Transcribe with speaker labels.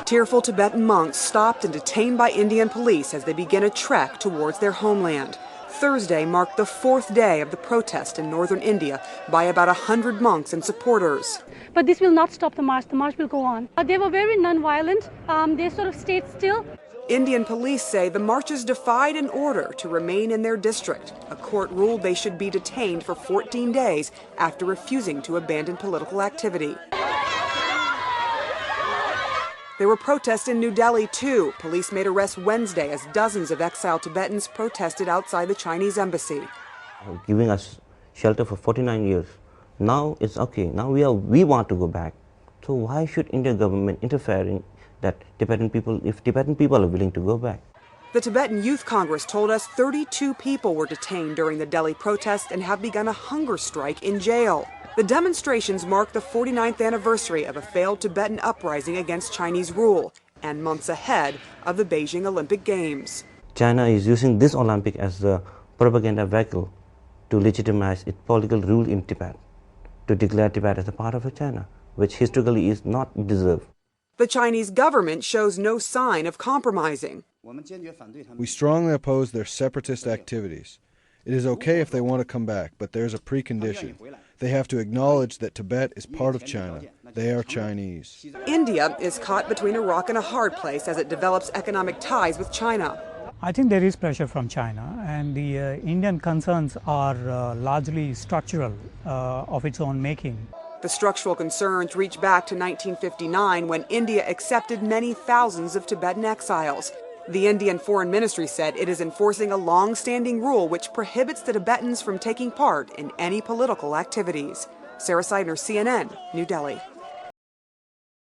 Speaker 1: Tearful Tibetan monks stopped and detained by Indian police as they begin a trek towards their homeland. Thursday marked the fourth day of the protest in northern India by about 100 monks and supporters.
Speaker 2: But this will not stop the march. The march will go on. They were very non-violent. They sort of stayed still.
Speaker 1: Indian police say the marchers defied an order to remain in their district. A court ruled they should be detained for 14 days after refusing to abandon political activity. There were protests in New Delhi, too. Police made arrests Wednesday as dozens of exiled Tibetans protested outside the Chinese embassy.
Speaker 3: Giving us shelter for 49 years. Now it's okay. Now we want to go back. So why should Indian government interfering that Tibetan people, if Tibetan people are willing to go back?
Speaker 1: The Tibetan Youth Congress told us 32 people were detained during the Delhi protest and have begun a hunger strike in jail. The demonstrations mark the 49th anniversary of a failed Tibetan uprising against Chinese rule and months ahead of the Beijing Olympic Games.
Speaker 3: China is using this Olympic as the propaganda vehicle to legitimize its political rule in Tibet, to declare Tibet as a part of China, which historically is not deserved.
Speaker 1: The Chinese government shows no sign of compromising.
Speaker 4: We strongly oppose their separatist activities. It is okay if they want to come back, but there's a precondition. They have to acknowledge that Tibet is part of China. They are Chinese.
Speaker 1: India is caught between a rock and a hard place as it develops economic ties with China.
Speaker 5: I think there is pressure from China, and the Indian concerns are largely structural, of its own making.
Speaker 1: The structural concerns reach back to 1959 when India accepted many thousands of Tibetan exiles. The Indian Foreign Ministry said it is enforcing a long-standing rule which prohibits the Tibetans from taking part in any political activities. Sarah Seidner, CNN, New Delhi.